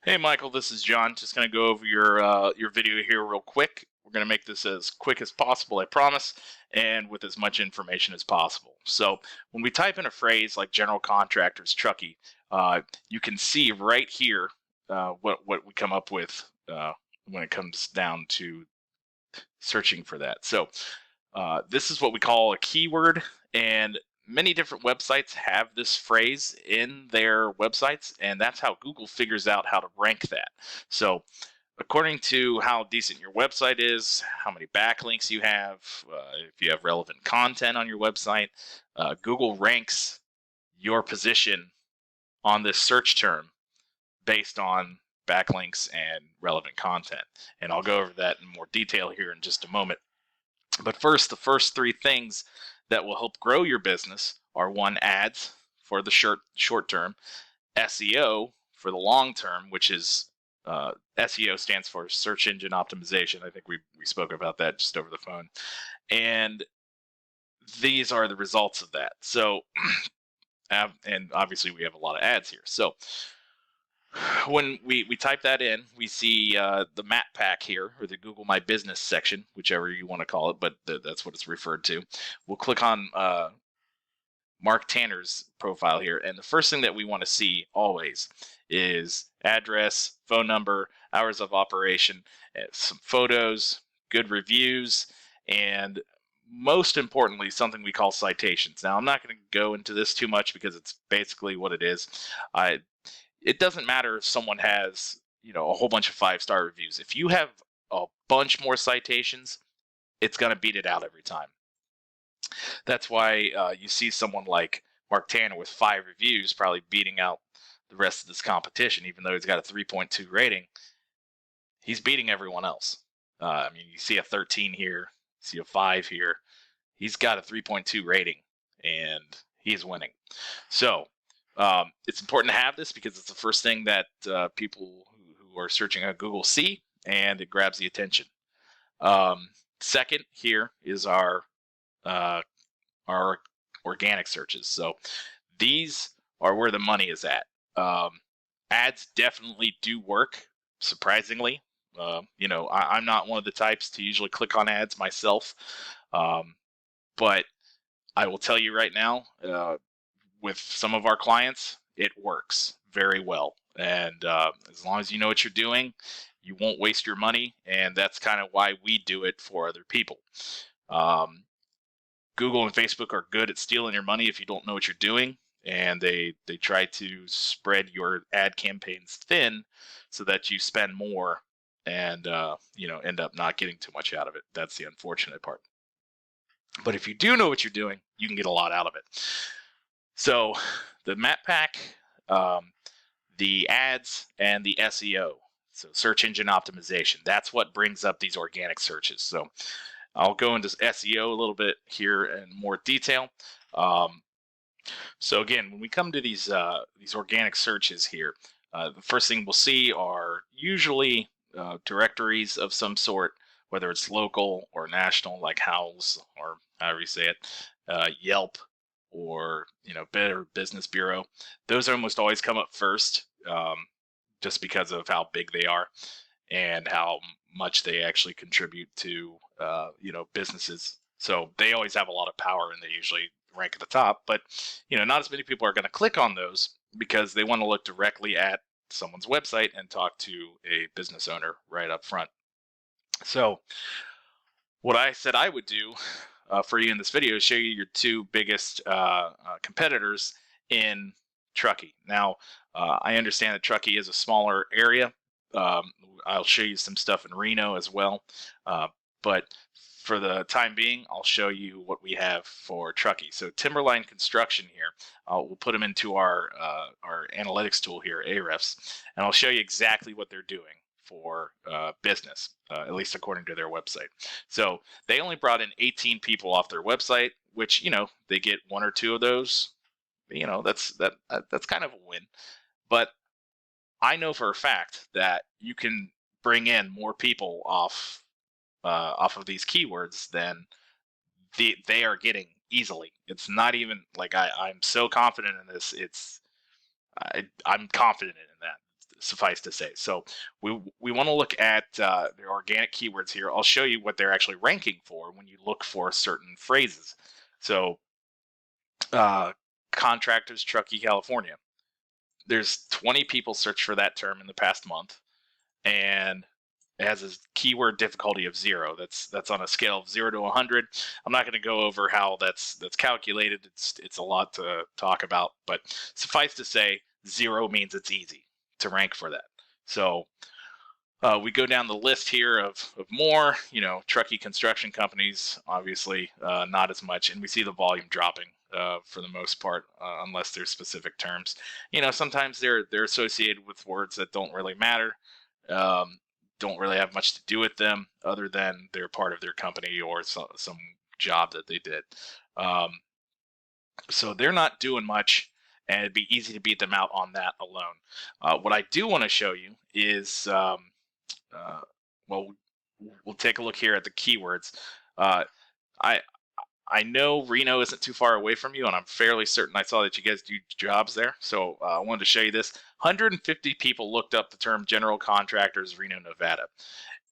Hey, Michael, this is John. Just going to go over your video here real quick. We're going to make this as quick as possible, I promise, and with as much information as possible. So when we type in a phrase like general contractors, Truckee, you can see right here what we come up with when it comes down to searching for that. So this is what we call a keyword, and many different websites have this phrase in their websites, and that's how Google figures out how to rank that. So, according to how decent your website is, how many backlinks you have, if you have relevant content on your website, Google ranks your position on this search term based on backlinks and relevant content. And I'll go over that in more detail here in just a moment. But first, the first three things that will help grow your business are: one, ads for the short term, SEO for the long term, which is SEO stands for search engine optimization. I think we spoke about that just over the phone. And these are the results of that. So, and obviously we have a lot of ads here. So when we type that in, we see the map pack here, or the Google My Business section, whichever you want to call it, but that's what it's referred to. We'll click on Mark Tanner's profile here, and the first thing that we want to see always is address, phone number, hours of operation, some photos, good reviews, and most importantly, something we call citations. Now, I'm not going to go into this too much because it's basically what it is. It doesn't matter if someone has, a whole bunch of 5-star reviews. If you have a bunch more citations, it's going to beat it out every time. That's why you see someone like Mark Tanner with 5 reviews probably beating out the rest of this competition, even though he's got a 3.2 rating. He's beating everyone else. You see a 13 here, see a 5 here. He's got a 3.2 rating, and he's winning. So it's important to have this because it's the first thing that people who are searching on Google see, and it grabs the attention. Second here is our organic searches. So these are where the money is at. Ads definitely do work, surprisingly. I'm not one of the types to usually click on ads myself, but I will tell you right now, with some of our clients, it works very well. And as long as you know what you're doing, you won't waste your money, and that's kind of why we do it for other people. Google and Facebook are good at stealing your money if you don't know what you're doing, and they try to spread your ad campaigns thin so that you spend more and end up not getting too much out of it. That's the unfortunate part. But if you do know what you're doing, you can get a lot out of it. So the map pack, the ads, and the SEO, so search engine optimization, that's what brings up these organic searches. So I'll go into SEO a little bit here in more detail. So again, when we come to these organic searches here, the first thing we'll see are usually directories of some sort, whether it's local or national, like Howls or however you say it, Yelp, or Better Business Bureau. Those almost always come up first, just because of how big they are and how much they actually contribute to businesses. So they always have a lot of power, and they usually rank at the top. But not as many people are going to click on those because they want to look directly at someone's website and talk to a business owner right up front. So what I said I would do for you in this video is show you your 2 biggest competitors in Truckee. Now, I understand that Truckee is a smaller area. I'll show you some stuff in Reno as well. But for the time being, I'll show you what we have for Truckee. So Timberline Construction here, we'll put them into our analytics tool here, Ahrefs, and I'll show you exactly what they're doing for business, at least according to their website. So they only brought in 18 people off their website, which they get 1 or 2 of those. That's kind of a win. But I know for a fact that you can bring in more people off of these keywords than they are getting easily. It's not even like I'm so confident in this. I'm confident in that. suffice to say. So we want to look at the organic keywords here. I'll show you what they're actually ranking for when you look for certain phrases. So uh, contractors, Truckee, California. There's 20 people searched for that term in the past month, and it has a keyword difficulty of 0. That's on a scale of 0 to 100. I'm not going to go over how that's calculated. It's a lot to talk about, but suffice to say, 0 means it's easy to rank for that. So we go down the list here of more, Truckee construction companies, obviously not as much, and we see the volume dropping for the most part, unless there's specific terms. Sometimes they're associated with words that don't really matter, don't really have much to do with them, other than they're part of their company or some job that they did. So they're not doing much, and it'd be easy to beat them out on that alone. What I do want to show you is well, we'll take a look here at the keywords. I know Reno isn't too far away from you, and I'm fairly certain I saw that you guys do jobs there. So I wanted to show you this. 150 people looked up the term general contractors, Reno, Nevada.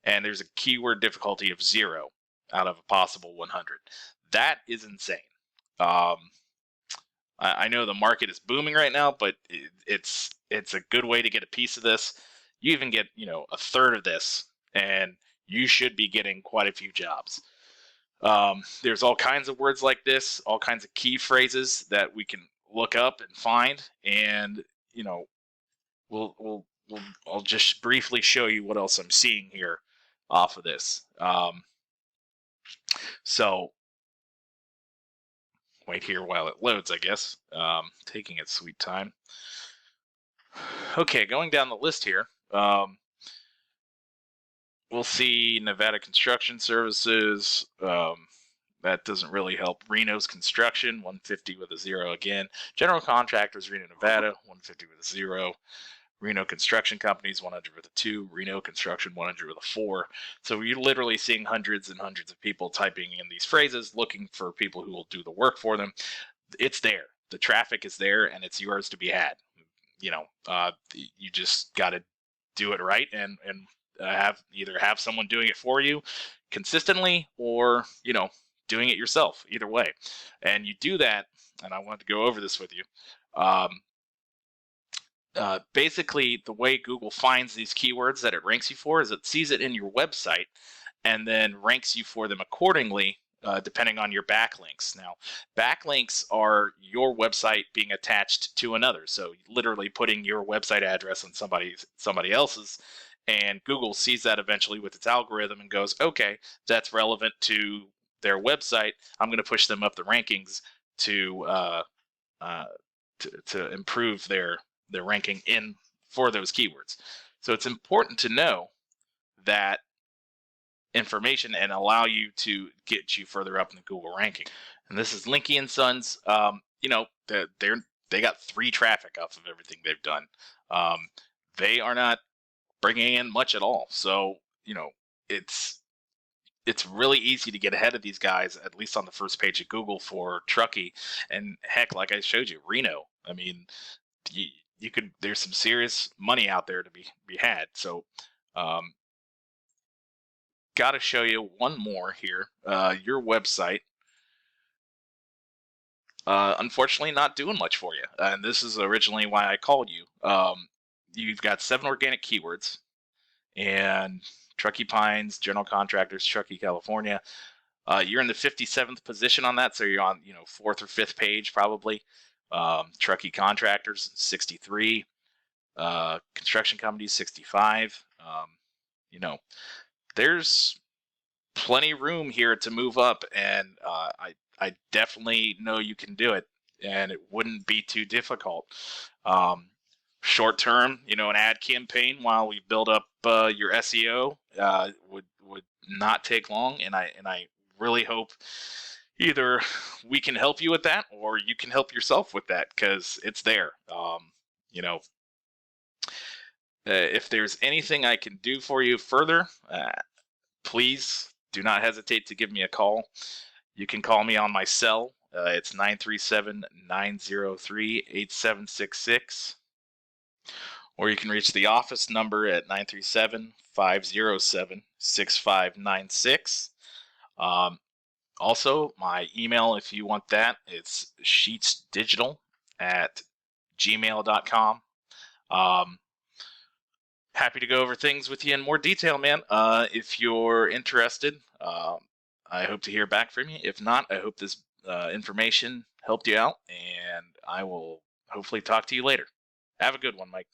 And there's a keyword difficulty of 0 out of a possible 100. That is insane. I know the market is booming right now, but it's a good way to get a piece of this. You even get, a third of this, and you should be getting quite a few jobs. There's all kinds of words like this, all kinds of key phrases that we can look up and find, and I'll just briefly show you what else I'm seeing here off of this. So wait here while it loads, I guess. Taking its sweet time. Okay, going down the list here. We'll see Nevada Construction Services. That doesn't really help. Reno's Construction, 150 with a 0 again. General Contractors, Reno, Nevada, 150 with a 0. Reno Construction Companies, 100 with a 2. Reno Construction, 100 with a 4. So you're literally seeing hundreds and hundreds of people typing in these phrases, looking for people who will do the work for them. It's there. The traffic is there, and it's yours to be had. You just got to do it right and have someone doing it for you consistently, or doing it yourself. Either way, and you do that. And I want to go over this with you. Basically, the way Google finds these keywords that it ranks you for is it sees it in your website and then ranks you for them accordingly, depending on your backlinks. Now, backlinks are your website being attached to another. So literally putting your website address on somebody else's, and Google sees that eventually with its algorithm and goes, okay, that's relevant to their website. I'm going to push them up the rankings to improve their ranking for those keywords. So it's important to know that information and allow you to get you further up in the Google ranking. And this is Linky and Sons. They got 3 traffic off of everything they've done. They are not bringing in much at all. So it's really easy to get ahead of these guys, at least on the first page of Google for Truckee. And heck, like I showed you, Reno. I mean, you could. There's some serious money out there to be had. So, got to show you one more here. Your website, unfortunately, not doing much for you. And this is originally why I called you. You've got 7 organic keywords, and Truckee Pines, General Contractors, Truckee, California. You're in the 57th position on that, so you're on 4th or 5th page probably. Truckee Contractors, 63. Construction Companies, 65. There's plenty room here to move up, and I definitely know you can do it, and it wouldn't be too difficult. Short term, an ad campaign while we build up your SEO would not take long, and I really hope either we can help you with that or you can help yourself with that, because it's there. If there's anything I can do for you further, please do not hesitate to give me a call. You can call me on my cell. It's 937-903-8766. or you can reach the office number at 937-507-6596. Also, my email, if you want that, it's sheetsdigital@gmail.com. Happy to go over things with you in more detail, man. If you're interested, I hope to hear back from you. If not, I hope this information helped you out, and I will hopefully talk to you later. Have a good one, Mike.